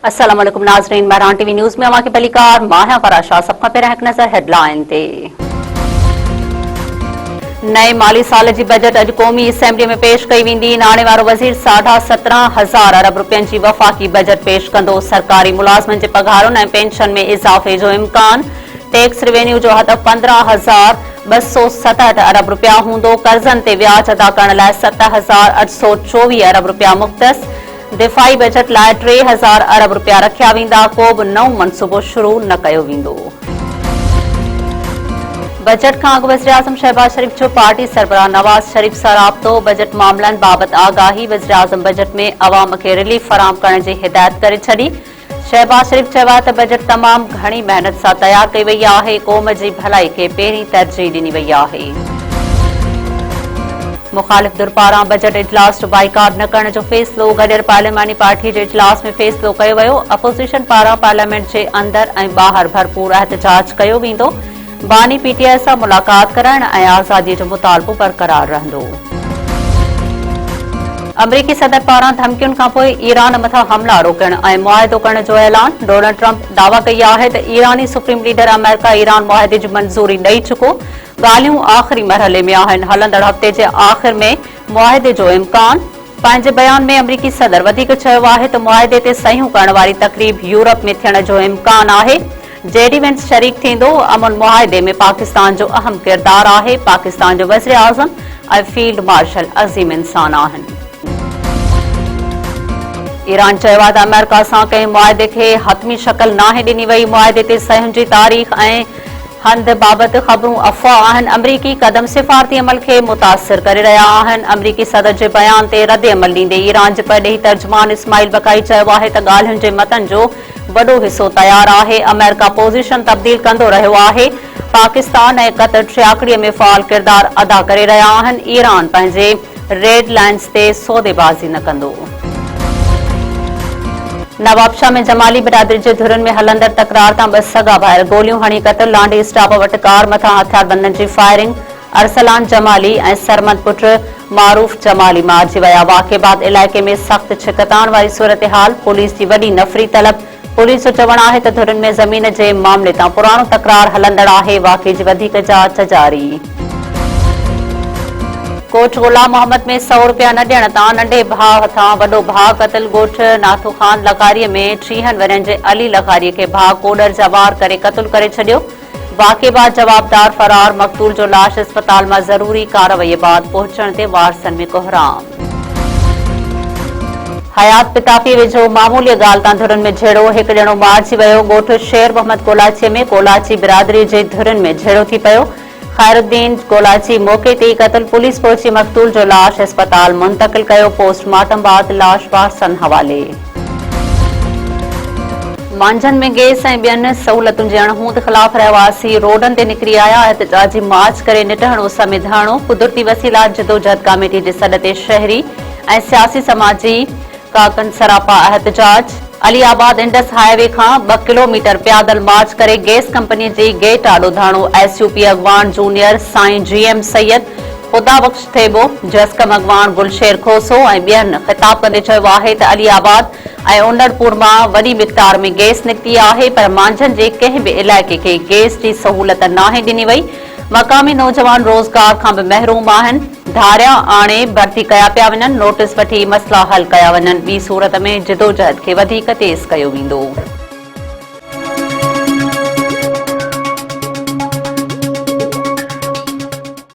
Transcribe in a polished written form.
अस्सलाम वालेकुम नाज़रीन, महरान टीवी न्यूज़ में अवां पहली कार माहिया फराशा सब खां पहिरियां हिकु नज़र हेडलाइन ते। नए माली साल जी बजट अॼु क़ौमी असेंबली में पेश कई वेंदी। नाणे वारो वज़ीर 17.5 अरब रुपयनि जी वफ़ाक़ी बजट पेश कंदो। सरकारी मुलाज़िमनि जे पघारुनि ऐं पेंशन में इज़ाफ़े जो इम्कान। टैक्स रेवेन्यू जो हदफ़ 15,267 अरब रुपया हूंदो। कर्ज़नि ते व्याज अदा करण लाइ 7,824 अरब रुपया मुख़्तस। दिफ़ाई बजट लाइ 3,000 अरब रुपया रखिया वेंदा। को बि नओं मनसूबो शुरू न कयो वेंदो। बजट खां अॻु वज़ीर आज़म शहबाज शरीफ़ जो पार्टी सरबराह नवाज़ शरीफ़ सां राब्तो। बजट मामलनि बाबति आगाही। वज़ीर आज़म बजट में अवाम खे रिलीफ फराहम करण जी हिदायत करे छॾी। शहबाज शरीफ़ चयो आहे त बजट तमामु घणी महिनत सां तयारु कई वई आहे। क़ौम जी भलाई खे पहिरीं तरजीह ॾिनी वई आहे। मुख़ालिफ़ धुर पारां बजट इजलास जो बाइकाट न करण जो फ़ैसिलो। गॾियल पार्लियामानी पार्टी जे इजलास में फ़ैसिलो कयो वियो। अपोज़िशन पारां पार्लियामेंट जे अंदर ऐं ॿाहिरि भरपूर एहतजाज कयो वेंदो। बानी पीटीआई सां मुलाक़ात करण ऐं आज़ादीअ जो मुतालबो बरक़रार रहंदो। अमरीकी सदर पारां धमकियुनि खां पोइ ईरान मथां हमला रोकण ऐं मुआहिदो करण जो ऐलान। डोनाल्ड ट्रंप दावा कई आहे त ईरानी सुप्रीम लीडर अमेरिका ईरान मुआहिदे जी मंज़ूरी ॾेई चुको। ॻाल्हियूं आख़िरी मरहले में आहिनि। हलंदड़ हफ़्ते जे आख़िर में मुआहिदे जो इम्कान। पंहिंजे बयान में अमरीकी सदर वधीक चयो आहे त मुआहिदे ते सहियूं करण वारी तक़रीब यूरोप में थियण जो इम्कान आहे। जेडी वेंस शरीक थींदो। अमन मुआहिदे में पाकिस्तान जो अहम किरदार आहे। पाकिस्तान जो वज़ीर आज़म ऐं फील्ड मार्शल अज़ीम इंसान आहिनि। ईरान चयो आहे त अमेरिका सां कंहिं मुआहिदे खे हतमी शक्ल नाहे ॾिनी वई। मुआहिदे ते सहियुनि जी तारीख़ ऐं हंध बाबति ख़बरूं अफ़वाह आहिनि। अमरीकी कदम सिफ़ारती अमल खे मुतासिर करे रहिया आहिनि। अमरीकी सदर जे बयान ते रद्द अमल ॾींदे ईरान जे परॾेही तर्जुमान इस्माइल बकाई चयो आहे त ॻाल्हियुनि जे मतन जो वॾो हिसो तयारु आहे। अमेरिका पोज़ीशन तब्दील कंदो रहियो आहे। पाकिस्तान ऐं क़तर टियाकड़ीअ में फ़ाल किरदार अदा करे रहिया आहिनि। ईरान पंहिंजे रेड लाइन्स ते सौदेबाज़ी न कंदो। नवाबशाह में जमाली बिरादरी जे धुरनि में हलंदड़ तकरार तां 2 सगा भाइर गोलियूं हणी क़तल। लांडी स्टाफ वटि कार मथां हथियारबंदनि जी फायरिंग। अरसलान जमाली ऐं सरमद पुट मारूफ जमाली मारिजी विया। वाक़े बाद इलाइक़े में सख़्त छिकतान वारी सूरतहाल। पुलिस जी वॾी नफ़री तलब। पुलिस जो चवणु आहे त धुरनि में ज़मीन जे मामले तां पुराणो तकरार हलंदड़ आहे। वाक़े जी वधीक जांच जारी। कोट गुलाम मोहम्मद में 100 रुपया न ॾियण तां नंढे भाउ हथां वॾो भाउ क़तल। ॻोठ नाथू ख़ान लखारीअ में 30 वरनि जे अली लखारीअ खे भाउ कोडर जा वार करे क़तल करे छॾियो। वाक़े बाद जवाबदार फरार। मक़तूल जो लाश अस्पताल मां ज़रूरी कार्रवाईअ बाद पहुचण ते वारसनि में कोहराम। हयात पितापी वेझो मामूली ॻाल्हि तां धुरनि में झेड़ो। हिकु ॼणो मारिजी वियो। ॻोठ शेर मोहम्मद कोलाचीअ में कोलाची बिरादरी जे धुरनि में झेड़ो थी पियो। खैरुद्दीन कोलाची मौक़े ते क़तल। पुलिस पहुची मक़तूल जो लाश अस्पताल मुंतक़िल कयो। पोस्टमार्टम बाद लाश वारसनि हवाले। मांझनि में गैस ऐं ॿियनि सहूलतुनि जे अणहूंद ख़िलाफ़ रहवासी रोडनि ते निकिरी आया। एहतजाजी मार्च करे निटहणो समेत धरणो। कुदरती वसीलात जदोजहद कमेटी जे सॾ ते शहरी ऐं सियासी समाजी कारकन सरापा एहतजाज। अलीआबाद इंडस हाईवे खां 2 किलोमीटर पैदल मार्च करे गैस कंपनी जी गेट आॾो धरणो। एसयूपी अॻवान जूनियर साईं जीएम सैयद ख़ुदा बख़्श थेबो जसकम अॻवान गुलशेर खोसो ऐं ॿियनि ख़िताब कंदे चयो आहे त अलीआबाद ऐं उंडरपुर मां वॾी मिक़दार में गैस निकिती आहे पर मांझनि जे कंहिं बि इलाइक़े खे गैस जी सहूलियत नाहे ॾिनी वई। मक़ामी नौजवान रोज़गार खां बि महरूम आहिनि। धारिया आणे भर्ती कया पिया वञनि। नोटिस वठी मसला हल कया वञनि। ॿी सूरत में जदोजहद खे वधीक तेज़ कयो वेंदो।